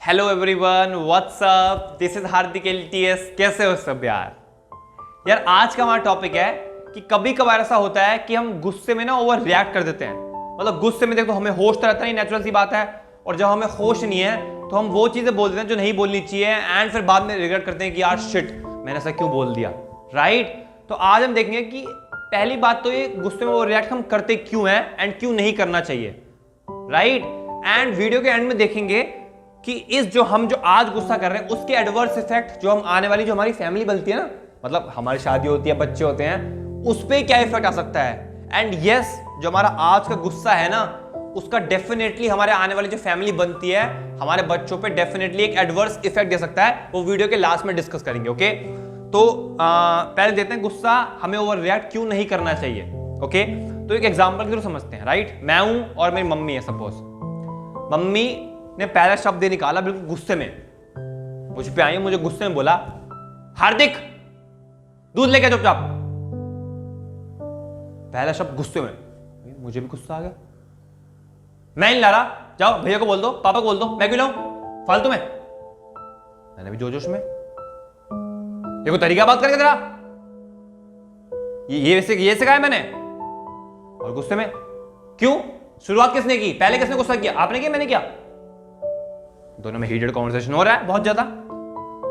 Hello everyone, what's up, this is Hardik LTS. कैसे हो सब यार आज का हमारा टॉपिक है कि कभी कभार ऐसा होता है कि हम गुस्से में ना ओवर रिएक्ट कर देते हैं। मतलब गुस्से में देखो हमें होश तो रहता नहीं, नेचुरल सी बात है। और जब हमें होश नहीं है तो हम वो चीजें बोल देते हैं जो नहीं बोलनी चाहिए एंड फिर बाद में रिग्रेट करते हैं कि यार शिट, मैंने ऐसा क्यों बोल दिया। राइट, तो आज हम देखेंगे कि पहली बात तो ये गुस्से में ओवर रिएक्ट हम करते क्यों हैं एंड क्यों नहीं करना चाहिए। राइट, एंड वीडियो के एंड में देखेंगे कि जो आज गुस्सा कर रहे हैं उसके एडवर्स इफेक्ट जो हम आने वाली जो हमारी फैमिली बनती है ना, मतलब हमारी शादी होती है, बच्चे होते हैं, उस पर क्या इफेक्ट आ सकता है। एंड यस, जो हमारा आज का गुस्सा है ना, उसका डेफिनेटली हमारे आने वाली जो फैमिली बनती है, हमारे बच्चों पे डेफिनेटली एक एडवर्स इफेक्ट दे सकता है। वो वीडियो के लास्ट में डिस्कस करेंगे। ओके, तो पहले देते हैं गुस्सा हमें ओवर रिएक्ट क्यों नहीं करना चाहिए। ओके, तो एक एग्जांपल जरूर समझते हैं। राइट, मैं हूं और मेरी मम्मी है। सपोज मम्मी ने पहला शब्द निकाला बिल्कुल गुस्से में, मुझ पे आई, मुझे गुस्से में बोला, हार्दिक दूध लेके चुपचाप। पहला शब्द गुस्से में, मुझे भी गुस्सा आ गया। मैं नहीं ला रहा, जाओ भैया को बोल दो, पापा को बोल दो, मैं क्यों लाऊं फालतू में। मैंने भी जोश में, देखो तरीका बात करके तेरा, ये सिखाया मैंने। और गुस्से में क्यों? शुरुआत किसने की? पहले किसने गुस्सा किया? आपने किया, मैंने किया? दोनों में हीटेड कॉन्वर्सेशन हो रहा है बहुत ज्यादा।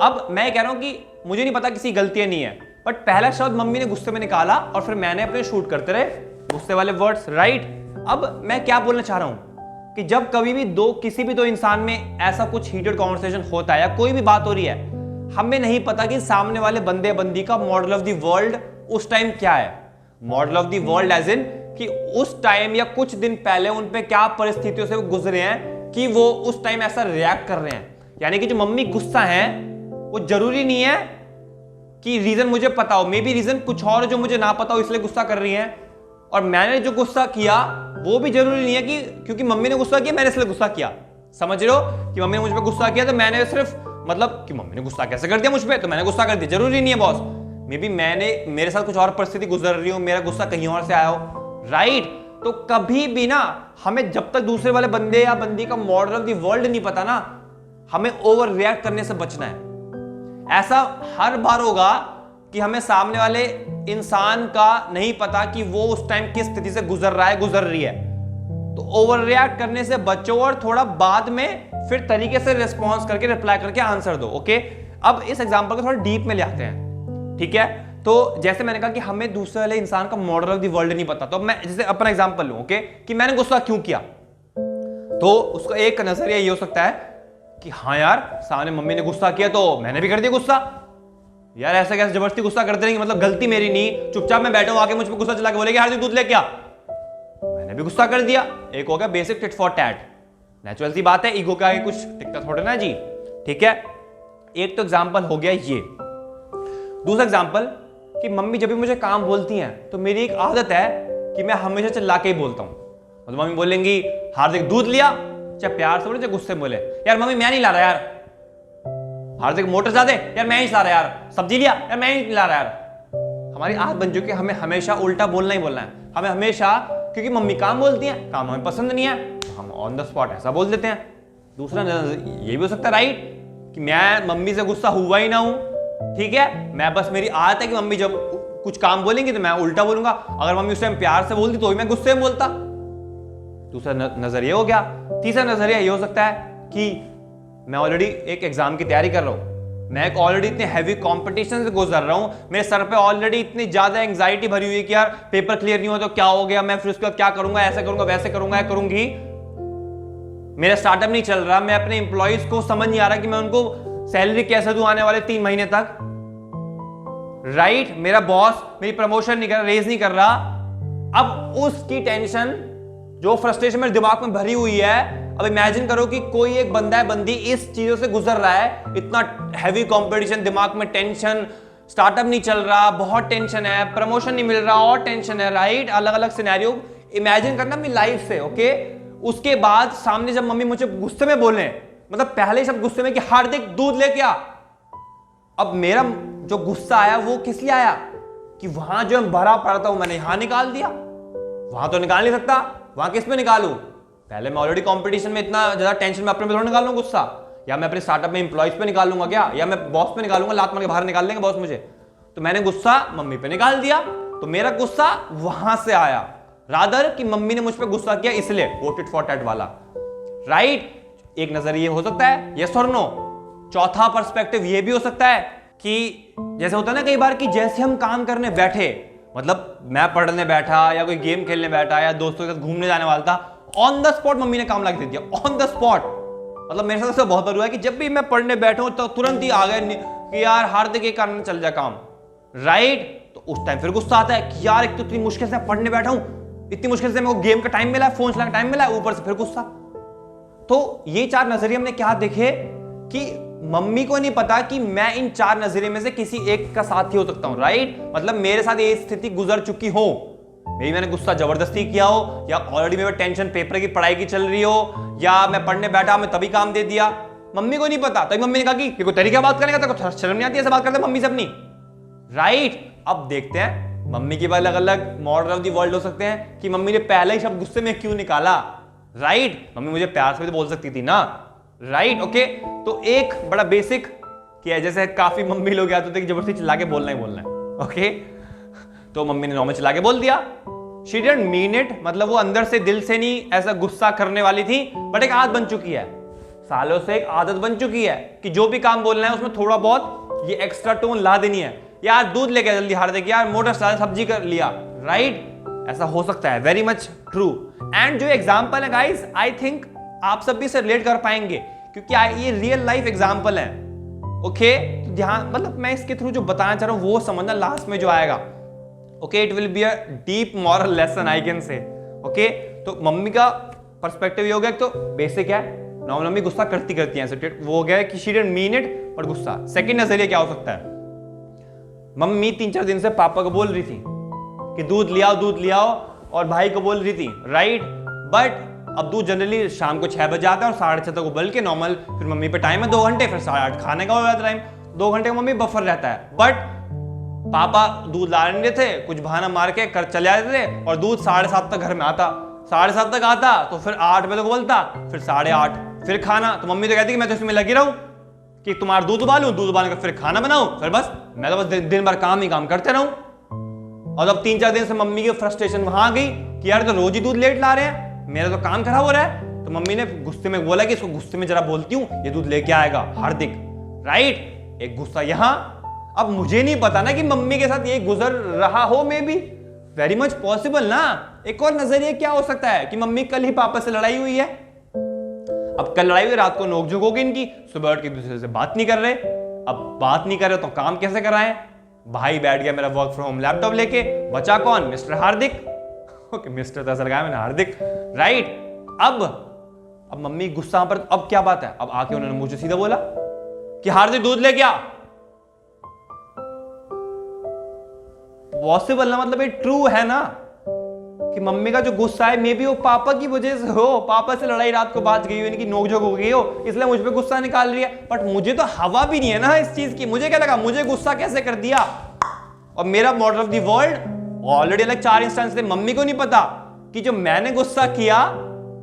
अब मैं कह रहा हूं कि मुझे नहीं पता, किसी गलती नहीं है, बट पहला शब्द मम्मी ने गुस्से में निकाला और फिर मैंने अपने शूट करते रहे गुस्से वाले वर्ड्स। राइट, अब मैं क्या बोलना चाह रहा हूं कि जब कभी भी किसी भी दो इंसान में ऐसा कुछ हीटेड कॉन्वर्सेशन होता है या कोई भी बात हो रही है, हमें नहीं पता कि सामने वाले बंदे बंदी का मॉडल ऑफ द वर्ल्ड उस टाइम क्या है। Model of the world as in कि उस टाइम या कुछ दिन पहले उन पे क्या परिस्थितियों से वो गुजरे हैं कि वो उस टाइम ऐसा रिएक्ट कर रहे हैं। यानी कि जो मम्मी गुस्सा है वो जरूरी नहीं है कि रीजन मुझे पता हो, मे बी रीजन कुछ और जो मुझे ना पता हो इसलिए गुस्सा कर रही है। और मैंने जो गुस्सा किया वो भी जरूरी नहीं है कि क्योंकि मम्मी ने गुस्सा किया मैंने इसलिए गुस्सा किया। समझ रहे हो कि मम्मी ने मुझ पर गुस्सा किया तो मैंने सिर्फ मतलब कि मम्मी ने गुस्सा कैसे कर दिया मुझ पर, तो मैंने गुस्सा कर दिया। जरूरी नहीं है बॉस, मे बी मेरे साथ कुछ और परिस्थिति गुजर रही हो, मेरा गुस्सा कहीं और से आया हो। राइट, तो कभी भी ना हमें जब तक दूसरे वाले बंदे या बंदी का मॉडल ऑफ द वर्ल्ड नहीं पता ना, हमें ओवर रिएक्ट करने से बचना है। ऐसा हर बार होगा कि हमें सामने वाले इंसान का नहीं पता कि वो उस टाइम किस स्थिति से गुजर रहा है, गुजर रही है, तो ओवर रिएक्ट करने से बचो और थोड़ा बाद में फिर तरीके से रिस्पॉन्स करके रिप्लाई करके आंसर दो। ओके, अब इस एग्जांपल को थोड़ा डीप में ले आते हैं। ठीक है, तो जैसे मैंने कहा कि हमें दूसरे वाले इंसान का मॉडल ऑफ द वर्ल्ड नहीं पता, तो मैं जैसे अपना एग्जांपल लूं, ओके, कि मैंने गुस्सा क्यों किया, तो उसका एक नजरिया ये हो सकता है कि हाँ यार सामने मम्मी ने गुस्सा किया तो मैंने भी कर दिया गुस्सा। यार ऐसा कैसे जबरदस्ती गुस्सा करते रहेंगे, मतलब गलती मेरी नहीं, चुपचाप मैं बैठा हूं, आके मुझ पर गुस्सा चला के बोलेगी हार्दिक दूध ले क्या, मैंने भी गुस्सा कर दिया। एक हो गया basic tit for tat, natural सी बात है, ईगो के आगे कुछ टिकता थोड़ा ना जी। ठीक है, एक तो एग्जाम्पल हो गया ये। दूसरा एग्जाम्पल कि मम्मी जब भी मुझे काम बोलती हैं तो मेरी एक आदत है कि मैं हमेशा चिल्ला के ही बोलता हूं। मतलब मम्मी बोलेंगी हार्दिक दूध लिया, चाहे प्यार से बोले चाहे गुस्से में बोले, यार मम्मी मैं नहीं ला रहा यार, हार्दिक मोटर ज्यादा यार मैं ही ला रहा यार, सब्जी लिया यार मैं ही ला रहा यार। हमारी आदत बन चुकी है हमें हमेशा उल्टा बोलना ही बोलना है। हमें हमेशा, क्योंकि मम्मी काम बोलती हैं, काम हमें पसंद नहीं है तो हम ऑन द स्पॉट ऐसा बोल देते हैं। दूसरा ये भी हो सकता है राइट कि मैं मम्मी से गुस्सा हुआ ही ना हूं, ठीक है, मैं बस मेरी आदत है कि मम्मी जब कुछ काम बोलेंगी तो मैं उल्टा बोलूंगा, अगर मम्मी उस टाइम प्यार से बोलती तो भी मैं गुस्से में बोलता। दूसरा नजरिया हो गया। तीसरा नजरिया ये हो सकता है कि मैं ऑलरेडी एक एग्जाम की तैयारी कर रहा हूं, मैं एक ऑलरेडी इतने हैवी कंपटीशन से गुजर रहा हूं, मेरे सर पे ऑलरेडी इतनी ज्यादा एंग्जाइटी भरी हुई है कि यार पेपर क्लियर नहीं हो तो क्या हो गया, मैं फिर उसके बाद क्या करूंगा, ऐसा करूंगा वैसे करूंगा या करूंगी, मेरा स्टार्टअप नहीं चल रहा, मैं अपने एम्प्लॉइज को समझ नहीं आ रहा कि मैं उनको सैलरी कैसे दूं आने वाले 3 महीने तक। राइट, मेरा बॉस मेरी प्रमोशन नहीं कर रहा, रेज नहीं कर रहा। अब उसकी टेंशन जो फ्रस्ट्रेशन मेरे दिमाग में भरी हुई है, अब इमेजिन करो कि कोई एक बंदा है बंदी इस चीजों से गुजर रहा है, इतना हैवी कंपटीशन, दिमाग में टेंशन, स्टार्टअप नहीं चल रहा, बहुत टेंशन है, प्रमोशन नहीं मिल रहा और टेंशन है। राइट, अलग अलग सिनेरियो इमेजिन करना अपनी लाइफ से। ओके, उसके बाद सामने जब मम्मी मुझे गुस्से में बोले, मतलब पहले ही सब गुस्से में कि हार्दिक दूध लेके आ, अब मेरा जो गुस्सा आया वो किस लिए आया कि वहां जो भरा पड़ा था वो मैंने यहां निकाल दिया, वहां तो निकाल नहीं सकता, वहां किस पे निकालू, पहले मैं ऑलरेडी कंपटीशन में इतना ज्यादा टेंशन में अपने पे थोड़ा निकाल लूं गुस्सा, या मैं अपने स्टार्टअप में इंप्लॉइज पे निकालूंगा क्या, या मैं बॉस पे निकालूंगा, लात मार के बाहर निकाल देंगे बॉस मुझे। तो मैंने गुस्सा मम्मी पे निकाल दिया, तो मेरा गुस्सा वहां से आया, रादर कि मम्मी ने मुझ पे गुस्सा किया इसलिए, वोट इट फॉर टैट वाला, राइट। एक नजरिया हो सकता है, यस और नो। चौथा पर्सपेक्टिव ये भी हो सकता है कि जैसे होता है ना कई बार कि जैसे हम काम करने बैठे, मतलब मैं पढ़ने बैठा या कोई गेम खेलने बैठा या दोस्तों के साथ घूमने जाने वाला था, ऑन द स्पॉट मम्मी ने काम लगा दे दिया, ऑन द स्पॉट। मतलब मेरे साथ ऐसा बहुत बार हुआ है कि जब भी मैं पढ़ने बैठा हूं तो तुरंत ही आ गए कि यार हार्दिक ये करने चल जा काम, राइट। तो उस टाइम फिर गुस्सा आता है कि यार एक तो इतनी मुश्किल से पढ़ने बैठा हूं, इतनी मुश्किल से मेरे को गेम का टाइम मिला है, फोन चलाने का टाइम मिला है, ऊपर से फिर गुस्सा। तो ये 4 नजरिए हमने क्या देखे कि मम्मी को नहीं पता कि मैं इन 4 नजरिए में से किसी एक का साथी हो सकता हूं, राइट। मतलब मेरे साथ ये स्थिति गुजर चुकी हो, मेरी मैंने गुस्सा जबरदस्ती किया हो, या ऑलरेडी मेरे टेंशन पेपर की पढ़ाई की चल रही हो, या मैं पढ़ने बैठा मैं तभी काम दे दिया, मम्मी को नहीं पता। तभी मम्मी ने कहा कि कोई तरीका बात करेगा, तेरे को शर्म नहीं आती ऐसे बात करते मम्मी से अपनी, राइट। अब देखते हैं मम्मी के अलग अलग मॉडल ऑफ द वर्ल्ड हो सकते हैं कि मम्मी ने पहले ही शब्द गुस्से में क्यों निकाला, राइट। मम्मी मुझे प्यार से भी तो बोल सकती थी ना, राइट, ओके। तो एक बड़ा बेसिक किया है, जैसे काफी मम्मी लोग याद होते हैं कि जबरदस्ती चिल्ला के बोलना ही बोलना है, ओके। तो मम्मी ने नॉर्मल चिल्ला के बोल दिया, शी डिडंट मीन इट, मतलब वो अंदर से दिल से नहीं ऐसा गुस्सा करने वाली थी, बट एक आदत बन चुकी है, सालों से एक आदत बन चुकी है कि जो भी काम बोलना है उसमें थोड़ा बहुत ये एक्स्ट्रा टोन ला देनी है। यार दूध लेके जल्दी हार्दिक, यार मोटर सब्जी कर लिया, राइट। ऐसा हो सकता है, वेरी मच ट्रू। एंड जो एग्जाम्पल है गाइस, आई थिंक आप सब भी इसे रिलेट कर पाएंगे क्योंकि ये रियल लाइफ एग्जाम्पल है, ओके। तो ध्यान, मतलब मैं इसके थ्रू जो बताना चाह रहा हूं वो समझना लास्ट में जो आएगा, okay. It will be a deep moral lesson I can say, okay. तो मम्मी का पर्सपेक्टिव ये हो गया, तो बेसिक है नॉर्मल मम्मी गुस्सा करती है, वो हो गया कि she didn't mean it but गुस्सा। सेकंड नजरिया क्या हो सकता है, मम्मी 3-4 दिन से पापा को बोल रही थी कि दूध ले आओ, और भाई को बोल रही थी, राइट। बट अब दूध जनरली शाम को 6 बजे आता है और 6:30 तक उबल के नॉर्मल, फिर मम्मी पे टाइम है 2 घंटे, फिर 8:30 खाने का हो जाता टाइम, 2 घंटे का मम्मी बफर रहता है। बट पापा दूध ला नहीं थे, कुछ बहाना मार के कर चले आते थे, और दूध 7:30 तक घर में आता, 7:30 तक आता तो फिर 8 बजे तक उबलता, फिर 8:30 फिर खाना। तो मम्मी तो कहती कि मैं तो इसमें लगी रहूं कि तुम्हारा दूध उबालूं, दूध उबाल कर फिर खाना बनाऊं, फिर बस मैं तो बस दिन भर काम ही काम करते रहूं। और अब 3-4 दिन से मम्मी की फ्रस्ट्रेशन वहां आ गई कि यार तो रोज ही दूध लेट ला रहे हैं, मेरा तो काम खराब हो रहा है। तो मम्मी ने गुस्से में बोला कि इसको गुस्से में जरा बोलती हूँ, ये दूध लेके आएगा हार्दिक, राइट। एक गुस्सा यहां। अब मुझे नहीं पता ना कि मम्मी के साथ ये गुजर रहा हो, may be very much possible ना। एक और नजरिया क्या हो सकता है कि मम्मी कल ही पापा से लड़ाई हुई है, अब कल लड़ाई हुई, रात को नोकझोंक होगी इनकी, सुबह उठ के एक दूसरे से बात नहीं कर रहे। अब बात नहीं कर रहे तो काम कैसे कराएं, भाई बैठ गया मेरा वर्क फ्रॉम होम लैपटॉप लेके, बचा कौन, मिस्टर हार्दिक, ओके मिस्टर तो ऐसा लगाया मैंने, हार्दिक, राइट। अब मम्मी गुस्सा पर, अब क्या बात है, अब आके उन्होंने मुझे सीधा बोला कि हार्दिक दूध ले क्या, पॉसिबल ना, मतलब ये ट्रू है ना कि मम्मी का जो गुस्सा है मे बी वो पापा की वजह से हो, पापा से लड़ाई रात को बात गई हो, इनकी नोकझोंक हो गई हो, इसलिए मुझ पे गुस्सा निकाल रही है। बट मुझे तो हवा भी नहीं है ना इस चीज की, मुझे क्या लगा, मुझे गुस्सा कैसे कर दिया। और मेरा model of the world already अलग 4 इंस्टेंस थे, मम्मी को नहीं पता कि जो मैंने गुस्सा किया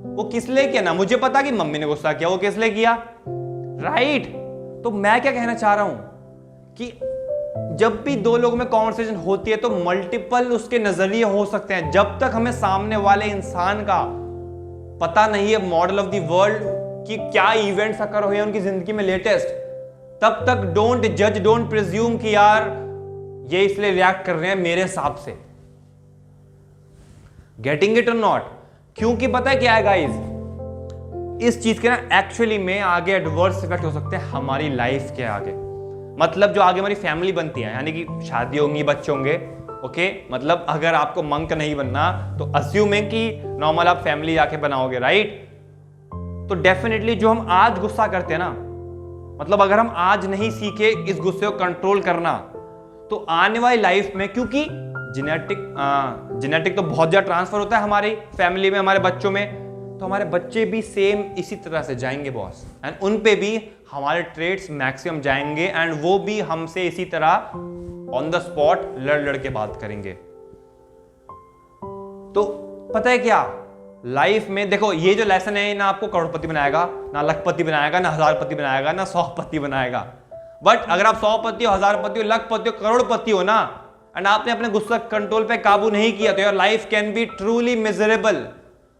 वो किस लिए किया, ना मुझे पता कि मम्मी ने गुस्सा किया वो किस लिए किया, राइट। तो मैं क्या कहना चाह रहा हूं कि जब भी 2 लोगों में कॉन्वर्सेशन होती है तो मल्टीपल उसके नजरिए हो सकते हैं। जब तक हमें सामने वाले इंसान का पता नहीं है मॉडल ऑफ द वर्ल्ड कि क्या इवेंट्स अकर हुए उनकी जिंदगी में लेटेस्ट, तब तक डोंट जज, डोंट प्रिज्यूम कि यार ये इसलिए रिएक्ट कर रहे हैं मेरे हिसाब से। गेटिंग इट और नॉट, क्योंकि पता है क्या है गाइस, इस चीज के ना एक्चुअली में आगे एडवर्स इफेक्ट हो सकते हैं हमारी लाइफ के आगे। मतलब जो आगे हमारी फैमिली बनती है, यानी कि शादी होंगी, बच्चे होंगे, ओके। मतलब अगर आपको मंक नहीं बनना तो अज्यूमिंग कि नॉर्मल आप फैमिली आके बनाओगे, राइट। तो डेफिनेटली जो हम आज गुस्सा करते हैं ना, मतलब अगर हम आज नहीं सीखे इस गुस्से को कंट्रोल करना तो आने वाली लाइफ में, क्योंकि जेनेटिक तो बहुत ज्यादा ट्रांसफर होता है हमारी फैमिली में, हमारे बच्चों में, तो हमारे बच्चे भी सेम इसी तरह से जाएंगे बॉस, एंड उन पे भी हमारे ट्रेड्स मैक्सिमम जाएंगे, एंड वो भी हमसे इसी तरह ऑन द स्पॉट लड़ के बात करेंगे। तो पता है क्या, लाइफ में देखो, ये जो लेसन है ना आपको करोड़पति बनाएगा, ना लखपति बनाएगा, ना हजारपति बनाएगा, ना 100पति बनाएगा। बट अगर आप 100पति हो, हजारपति हो, लखपति हो, करोड़पति हो ना, एंड आपने अपने गुस्सा कंट्रोल पे काबू नहीं किया, तो your life can be truly miserable.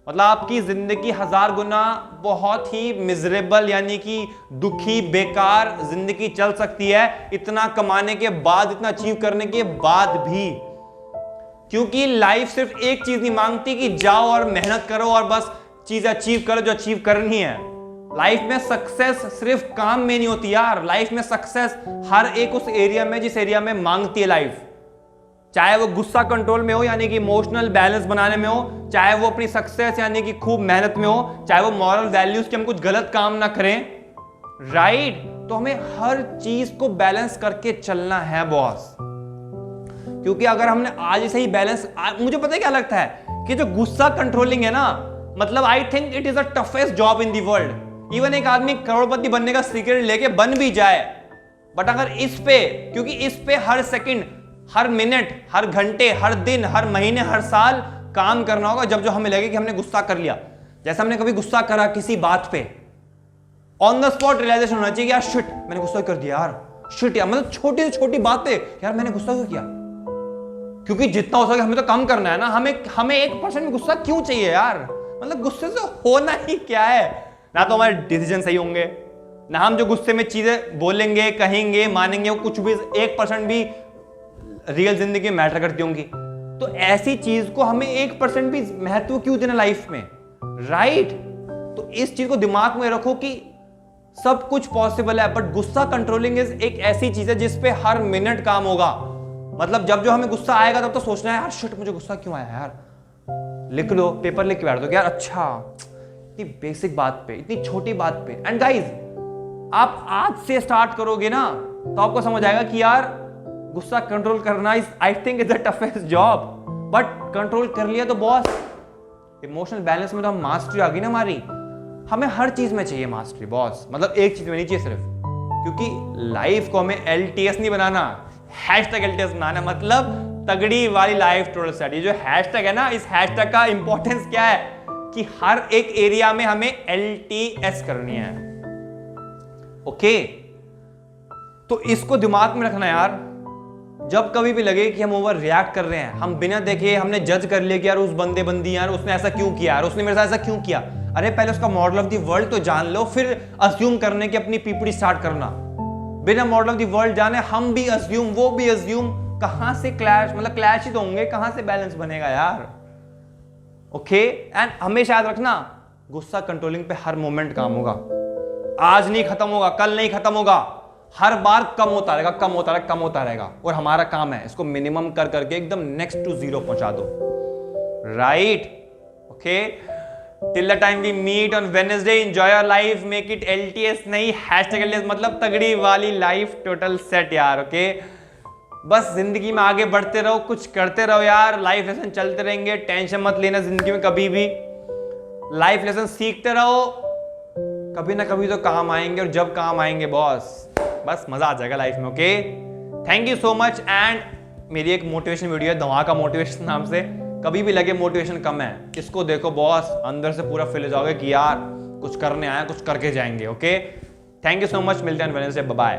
मतलब आपकी जिंदगी 1000 गुना बहुत ही मिजरेबल, यानी कि दुखी, बेकार जिंदगी चल सकती है इतना कमाने के बाद, इतना अचीव करने के बाद भी। क्योंकि लाइफ सिर्फ एक चीज नहीं मांगती कि जाओ और मेहनत करो और बस चीज अचीव करो जो अचीव करनी है। लाइफ में सक्सेस सिर्फ काम में नहीं होती यार, लाइफ में सक्सेस हर एक उस एरिया में जिस एरिया में मांगती है लाइफ। चाहे वो गुस्सा कंट्रोल में हो, यानी कि इमोशनल बैलेंस बनाने में हो, चाहे वो अपनी सक्सेस यानी कि खूब मेहनत में हो, चाहे वो मॉरल वैल्यूज कि हम कुछ गलत काम ना करें, राइट। तो हमें हर चीज को बैलेंस करके चलना है बॉस। क्योंकि अगर हमने आज से ही बैलेंस, मुझे पता है क्या लगता है कि जो गुस्सा कंट्रोलिंग है ना, मतलब I think it is the toughest job in the world. Even एक आदमी करोड़पति बनने का सीक्रेट लेके बन भी जाए, बट अगर इस पे, क्योंकि इस पे हर सेकंड, हर मिनट, हर घंटे, हर दिन, हर महीने, हर साल काम करना होगा। जब जो हमें लगे कि हमने गुस्सा कर लिया, जैसे हमने कभी गुस्सा करा किसी बात पे, ऑन द स्पॉट रियलाइजेशन होना चाहिए यार शिट मैंने गुस्सा कर दिया यार, शिट यार, मतलब छोटी से छोटी बात पे यार मैंने गुस्सा क्यों किया। क्योंकि जितना हो सके हमें तो कम करना है ना, हमें 1% गुस्सा क्यों चाहिए यार, मतलब गुस्से से होना ही क्या है। ना तो हमारे डिसीजन सही होंगे, ना हम जो गुस्से में चीजें बोलेंगे, कहेंगे, मानेंगे, वो कुछ भी 1% भी रियल जिंदगी में मैटर करती होंगी। तो ऐसी चीज को हमें 1% भी महत्व क्यों देना लाइफ में, राइट। तो इस चीज को दिमाग में रखो कि सब कुछ पॉसिबल है, बट गुस्सा कंट्रोलिंग इज एक ऐसी चीज है जिसपे हर मिनट काम होगा। मतलब जब जो हमें गुस्सा आएगा तब तो सोचना है यार शिट मुझे गुस्सा क्यों आया यार, लिख लो, पेपर लिख के बैठ दो यार, अच्छा इतनी बेसिक बात पे, इतनी छोटी बात पे। एंड गाइज आप आज से स्टार्ट करोगे ना तो आपको समझ आएगा कि यार गुस्सा कंट्रोल करना is I think is the toughest job, but control कर लिया तो बॉस इमोशनल बैलेंस में तो हम मास्टरी आ गई ना हमारी। हमें हर चीज में चाहिए मास्टरी बॉस, मतलब एक चीज में नहीं चाहिए सिर्फ, क्योंकि लाइफ को हमें LTS नहीं बनाना, #LTS बनाना, मतलब तगड़ी वाली लाइफ टोटल सेट। ये जो हैशटैग है ना, इस हैशटैग का इंपॉर्टेंस क्या है कि हर एक एरिया में हमें LTS करनी है, ओके। तो इसको दिमाग में रखना यार, जब कभी भी लगे कि हम ओवर रिएक्ट कर रहे हैं, हम बिना देखे हमने जज कर लिया कि यार उस बंदे बंदी यार उसने ऐसा क्यों किया, यार उसने मेरे साथ ऐसा क्यों किया। अरे पहले उसका मॉडल ऑफ द वर्ल्ड तो जान लो, फिर अज्यूम करने की अपनी पीपीटी स्टार्ट करना। बिना मॉडल ऑफ द वर्ल्ड जाने हम भी अज्यूम, वो भी अज्यूम, कहां से क्लैश, मतलब क्लैश ही तो होंगे, कहां से बैलेंस बनेगा यार, ओके। एंड हमेशा याद रखना गुस्सा कंट्रोलिंग पे हर मोमेंट काम होगा, आज नहीं खत्म होगा, कल नहीं खत्म होगा, हर बार कम होता रहेगा, कम होता रहेगा, कम होता रहेगा। और हमारा काम है इसको मिनिमम कर करके एकदम नेक्स्ट टू 0 पहुंचा दो, right, okay. Till the time we meet on Wednesday, enjoy your life, make it LTS नहीं #LTS, मतलब तगड़ी वाली लाइफ टोटल सेट यार, ओके। बस जिंदगी में आगे बढ़ते रहो, कुछ करते रहो यार, लाइफ लेसन चलते रहेंगे, टेंशन मत लेना जिंदगी में कभी भी, लाइफ लेसन सीखते रहो, कभी ना कभी तो काम आएंगे, और जब काम आएंगे बॉस बस मजा आ जाएगा लाइफ में, okay. Thank you so much. And मेरी एक मोटिवेशन वीडियो है धमाका मोटिवेशन नाम से, कभी भी लगे मोटिवेशन कम है इसको देखो बॉस, अंदर से पूरा फील हो जाओगे कि यार कुछ करने आया, कुछ करके जाएंगे, okay. Thank you so much, मिलते हैं वेडनेसडे, बाय बाय।